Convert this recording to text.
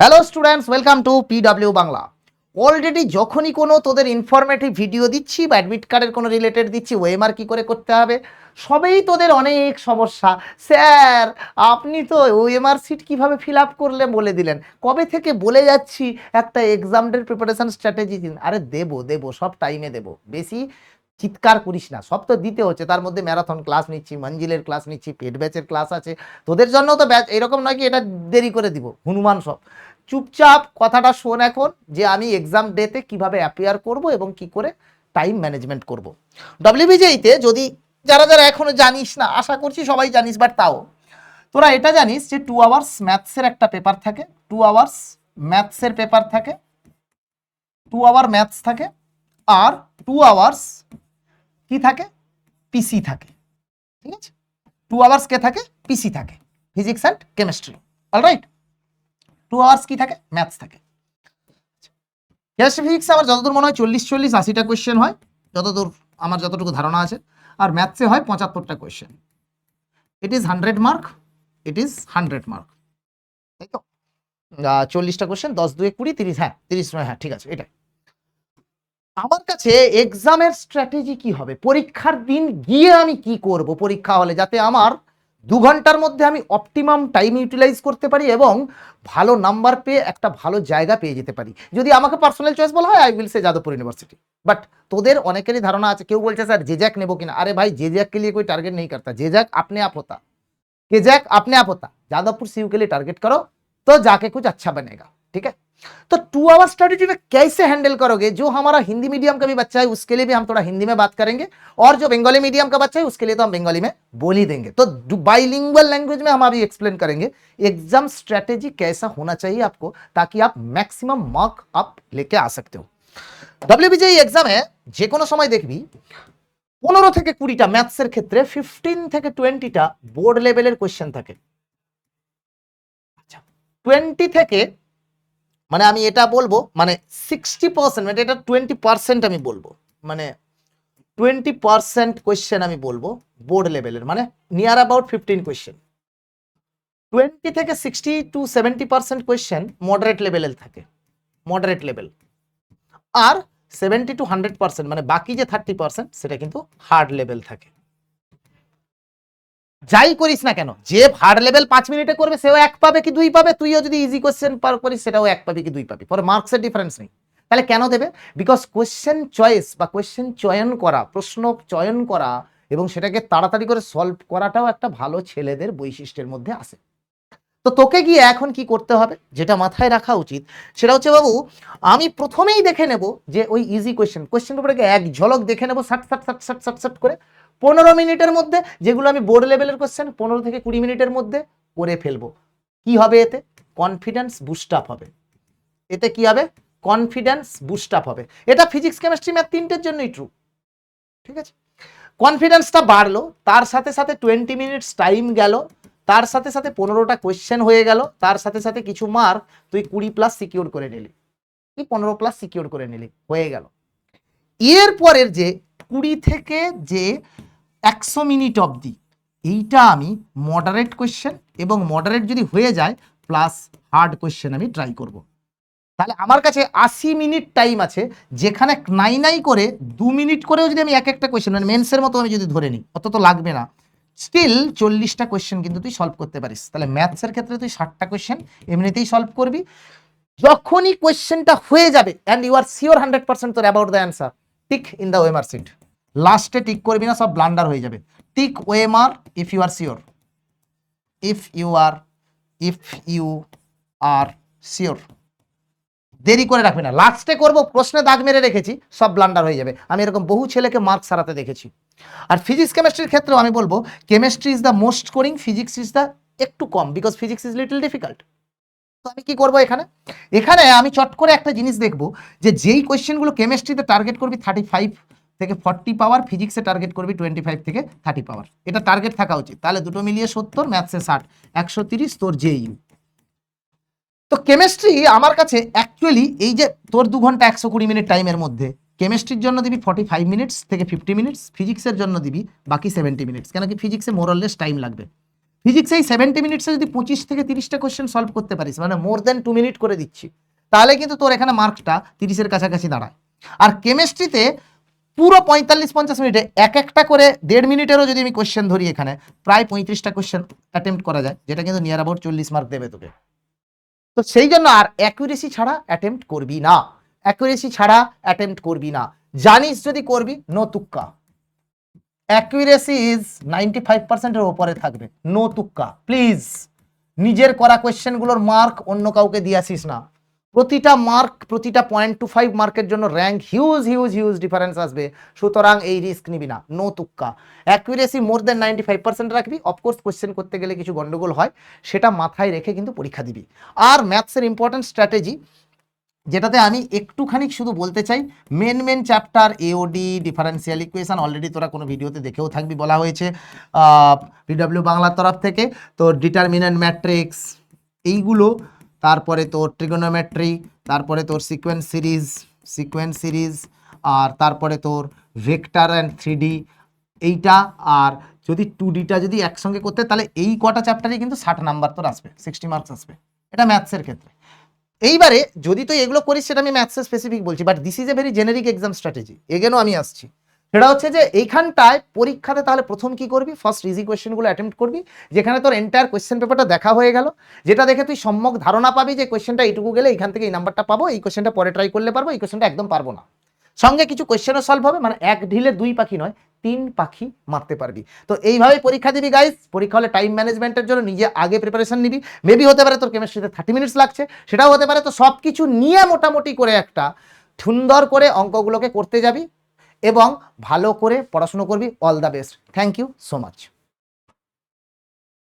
Hello students, welcome to PW Bangla. Already যখনই কোনো তোদের ইনফরমেটিভ ভিডিও দিচ্ছি বা অ্যাডমিট কার্ডের কোনো রিলেটেড দিচ্ছি, ওএমআর কী করে করতে হবে, সবেই তোদের অনেক সমস্যা। স্যার আপনি তো ওএমআর সিট কীভাবে ফিল আপ করলে বলে দিলেন, কবে থেকে বলে যাচ্ছি একটা এক্সামের প্রিপারেশন স্ট্র্যাটেজি দিন। আরে দেবো দেবো, সব টাইমে দেবো, বেশি চিৎকার করিস না, সব তো দিতে হচ্ছে। তার মধ্যে ম্যারাথন ক্লাস নিচ্ছি, মঞ্জিলের ক্লাস নিচ্ছি, পেড ব্যাচের ক্লাস আছে, তোদের জন্য তো ব্যাচ এরকম নয় কি এটা দেরি করে দিব হনুমান সব। চুপচাপ কথাটা শোন এখন, যে আমি এক্সাম ডেতে কিভাবে অ্যাপিয়ার করব এবং কি করে টাইম ম্যানেজমেন্ট করব। ডব্লিউবিজেইতে যদি যারা যারা এখনো জানিস না, আশা করছি সবাই জানিস, বাট তাও তোরা এটা জানিস যে 2 আওয়ার্স ম্যাথসের একটা পেপার থাকে, 2 আওয়ার্স ম্যাথসের পেপার থাকে, 2 আওয়ার ম্যাথস থাকে, আর 2 আওয়ার্স কি থাকে, পিসি থাকে। ঠিক আছে, 2 আওয়ার্স কে থাকে, পিসি থাকে, physics and chemistry. Alright, 2 hours কি থাকে, ম্যাথস থাকে। কেমিস্ট্রি ফিজিক্সে আমার যতদূর মনে হয় 40-80টা কোয়েশ্চেন হয়, যতদূর আমার যতটুকু ধারণা আছে, আর ম্যাথসে হয় 75টা question. It is 100 mark, it is 100 mark, তাই তো। 40টা কোয়েশ্চেন, 10 2 20 30, হ্যাঁ 30, হ্যাঁ ঠিক আছে। এটাই আমার কাছে এক্সামের স্ট্র্যাটেজি কি হবে, পরীক্ষার দিন গিয়ে আমি কি করব পরীক্ষা হলে, যাতে আমার 2 ঘন্টার মধ্যে আমি অপটিমাম টাইম ইউটিলাইজ করতে পারি এবং ভালো নাম্বার পেয়ে একটা ভালো জায়গা পেয়ে যেতে পারি। যদি আমাকে পার্সোনাল চয়েস বলা হয়, I will say Jadavpur university. But তোদের অনেকেরই ধারণা আছে, কেউ বলছে স্যার জেজ্যাক নেবো কিনা। আরে ভাই, জেজ্যাক के लिए कोई टारगेट नहीं करता, जेजैक अपने आप होता, केजैक अपने आप होता, जादवपुर सीयू के लिए टारगेट करो तो जाके कुछ अच्छा बनेगा। ठीक है, तो 2 आवर स्ट्रेटेजी में कैसे हैंडल करोगे। जो हमारा हिंदी मीडियम का भी बच्चा है उसके लिए भी हम थोड़ा हिंदी में बात करेंगे, और जो बंगाली मीडियम का बच्चा है उसके लिए तो हम बंगाली में बोल ही देंगे। तो बाइलिंगुअल लैंग्वेज में हम अभी एक्सप्लेन करेंगे एग्जाम स्ट्रेटेजी कैसा होना चाहिए आपको, ताकि आप मैक्सिमम मार्क अप लेके आ सकते हो। डब्ल्यूबीजेई एग्जामे যে কোনো সময় দেখবি 15 থেকে 20টা, ম্যাথসের ক্ষেত্রে 15 থেকে 20টা বোর্ড লেভেলের কোশ্চেন থাকে। আচ্ছা, 20 থেকে মানে আমি এটা বলবো, মানে 60%, মানে এটা 20% আমি বলবো, মানে 20% কোয়েশ্চেন আমি বলবো বোর্ড লেভেলের, মানে নিয়ার অ্যাবাউট 15 কোয়েশ্চেন। 20 থেকে 60 to 70% কোয়েশ্চেন মডারেট লেভেলের থাকে, মডারেট লেভেল। আর 70 to 100%, মানে বাকি যে 30% সেটা কিন্তু হার্ড লেভেল থাকে। যাই করিস না কেন, যে হার্ড লেভেল 5 মিনিটে করবে সেও 1 পাবে কি 2 পাবে, তুইও যদি ইজি কোয়েশ্চেন পার করিস সেটাও 1 পাবে কি 2 পাবি, পরে মার্কসের ডিফারেন্স নেই। তাহলে কেন দেবে? বিকজ কোয়েশ্চেন চয়েস বা কোয়েশ্চেন চয়ন করা, প্রশ্ন চয়ন করা এবং সেটাকে তাড়াতাড়ি করে সলভ করাটাও একটা ভালো ছেলেদের বৈশিষ্ট্যের মধ্যে আসে। তো তোকে গিয়ে এখন কি করতে হবে, যেটা মাথায় রাখা উচিত, সেটা হচ্ছে বাবু, আমি প্রথমেই দেখে নেব যে ওই ইজি কোয়েশ্চেন পেপারকে এক ঝলক দেখে নেব, সাট সাট সাট সাট সাট সাট করে 15 মিনিটের মধ্যে, যেগুলো আমি বোর্ড লেভেলের কোয়েশ্চেন 15 থেকে 20 মিনিটের মধ্যে করে ফেলবো। কি হবে এতে? কনফিডেন্স বুস্ট আপ হবে। এতে কি হবে? কনফিডেন্স বুস্ট আপ হবে। এটা ফিজিক্স কেমিস্ট্রি ম্যাথ তিনটের জন্যই ট্রু। ঠিক আছে, কনফিডেন্সটা বাড়লো, তার সাথে সাথে 20 মিনিটস টাইম গেল, তার সাথে সাথে 15টা কোয়েশ্চেন হয়ে গেল, তার সাথে সাথে কিছু মার্ক তুই 20+ সিকিউর করে নিলি, কি 15+ সিকিউর করে নিলি, হয়ে গেল। এর পরের যে 20 থেকে যে 100 মিনিট অবধি, এইটা আমি মডারেট কোয়েশ্চেন এবং মডারেট যদি হয়ে যায় প্লাস হার্ড কোয়েশ্চেন আমি ট্রাই করব। তাহলে আমার কাছে 80 মিনিট টাইম আছে, যেখানে নাই নাই করে 2 মিনিট করেও যদি আমি এক একটা কোয়েশ্চেন, মানে মেন্সের মতো আমি যদি ধরে নিই, অত তো লাগবে না, স্টিল 40টা কোয়েশ্চেন কিন্তু তুই সলভ করতে পারিস। তাহলে ম্যাথসের ক্ষেত্রে তুই 60টা কোয়েশ্চেন এমনিতেই সলভ করবি। যখনই কোয়েশ্চেনটা হয়ে যাবে অ্যান্ড ইউ আর শিওর 100% তোর about the answer, tick in the OMR sheet. লাস্টে টিক করবি না, সব ব্লান্ডার হয়ে যাবে। Tick OMR if you are sure, if you are sure. দেরি করে রাখবি না, লাস্টে করবো, প্রশ্নে দাগ মেরে রেখেছি, সব ব্লান্ডার হয়ে যাবে। আমি এরকম বহু ছেলেকে মার্কস হারাতে দেখেছি। আর ফিজিক্স কেমিস্ট্রির ক্ষেত্রেও আমি বলবো chemistry is the most scoring, physics is the একটু কম, because physics is little difficult. তো আমি কি করবো এখানে, এখানে আমি চট করে একটা জিনিস দেখবো, যে যেই কোয়েশ্চেনগুলো কেমিস্ট্রিতে টার্গেট করবি 35 থেকে 40 পাওয়ার, ফিজিক্সে টার্গেট করবি 25 থেকে 30 পাওয়ার, এটা টার্গেট থাকা উচিত। তাহলে দুটো মিলিয়ে 70, ম্যাথসে 60, 130 তোর জেইউ। তো কেমিস্ট্রি আমার কাছে অ্যাকচুয়ালি এই যে তোর 2 ঘন্টা 120 মিনিট টাইমের মধ্যে কেমিস্ট্রির জন্য দিবি 45 মিনিটস থেকে 50 মিনিটস, ফিজিক্সের জন্য দিবি বাকি 70 মিনিটস, কেন কি ফিজিক্সে মোরলেস টাইম লাগবে। ফিজিক্সে এই 70 মিনিটসে যদি 25 থেকে 30টা কোয়েশ্চেন সলভ করতে পারিস, মানে মোর দেন 2 মিনিট করে দিচ্ছি, তাহলে কিন্তু তোর এখানে মার্কসটা 30-এর কাছাকাছি দাঁড়ায়। আর কেমিস্ট্রিতে পুরো 45-50 মিনিটে এক একটা করে 1.5 মিনিটেরও যদি আমি কোয়েশ্চেন ধরি, এখানে প্রায় 35টা কোয়েশ্চেন অ্যাটেম্প্ট করা যায়, যেটা কিন্তু নিয়ার অ্যাবাউট 40 মার্ক দেবে তোকে। তো সেই জন্য আর অ্যাকুরেসি ছাড়া অ্যাটেম্প্ট করবি না, অ্যাকুরেসি ছাড়া অ্যাটেম্প্ট করবি না। জানিস যদি করবি, নো তুক্কা। অ্যাকুরেসি ইজ 95%-এর ওপরে থাকবে, নো তুক্কা। প্লিজ নিজের করা কোয়েশ্চেনগুলোর মার্ক অন্য কাউকে দিয়ে আসিস না। প্রতিটা মার্ক, প্রতিটা 0.25 মার্কের জন্য rank huge huge huge difference আসবে, সুতরাং এই রিস্ক নিবি না, নো তুক্কা। অ্যাকুরেসি মোর দেন 95% রাখবি। অফকোর্স কোয়েশ্চেন করতে গেলে কিছু গন্ডগোল হয়, সেটা মাথায় রেখে কিন্তু পরীক্ষা দিবি। আর ম্যাথসের ইম্পর্টেন্ট স্ট্র্যাটেজি, যেটাতে আমি একটুখানি শুধু বলতে চাই, main chapter AOD, differential equation, already তোরা কোনো ভিডিওতে দেখেও থাকবি, বলা হয়েছে পিডব্লিউ বাংলার তরফ থেকে। তো ডিটারমিনেন্ট ম্যাট্রিক্স এইগুলো, তারপরে তোর ট্রিগোনোমেট্রি, তারপরে তোর সিকোয়েন্স সিরিজ, আর তারপরে তোর ভেক্টর অ্যান্ড 3D এইটা। আর যদি 2Dটা যদি একসঙ্গে করতে, তাহলে এই কটা চ্যাপ্টারে কিন্তু 60 নাম্বার তোর আসবে, 60 মার্কস আসবে, এটা ম্যাথসের ক্ষেত্রে। এইবারে যদি তুই এগুলো করিস, সেটা আমি ম্যাথসের স্পেসিফিক বলছি, but this is a very generic exam strategy, এগেনও আমি আসছি। সেটা হচ্ছে যে এইখানটায় পরীক্ষাতে তাহলে প্রথম কি করবি, ফার্স্ট ইজি কোয়েশ্চেনগুলো অ্যাটেম্প্ট করবি, যেখানে তোর এন্টায়ার কোয়েশ্চেন পেপারটা দেখা হয়ে গেল, যেটা দেখে তুই সম্যক ধারণা পাবি যে কোয়েশ্চেনটা এইটুকু গেলে এইখান থেকে এই নাম্বারটা পাবো, এই কোয়েশ্চেনটা পরে ট্রাই করলে পারবো, এই কোয়েশ্চেনটা একদম পারবো না। সঙ্গে কিছু কোয়েশ্চেনও সলভ হবে, মানে এক ঢিলে 2 পাখি নয়, 3 পাখি মারতে পারবি। তো এইভাবে পরীক্ষা দিবি গাইস। পরীক্ষা হলে টাইম ম্যানেজমেন্টের জন্য নিজে আগে প্রিপারেশন নিবি। মেবি হতে পারে তোর কেমিস্ট্রিতে 30 মিনিটস লাগছে, সেটাও হতে পারে। তো সব কিছু নিয়ে মোটামুটি করে একটা সুন্দর করে অঙ্কগুলোকে করতে যাবি এবং ভালো করে পড়াশুনো করবি। All the best. Thank you so much.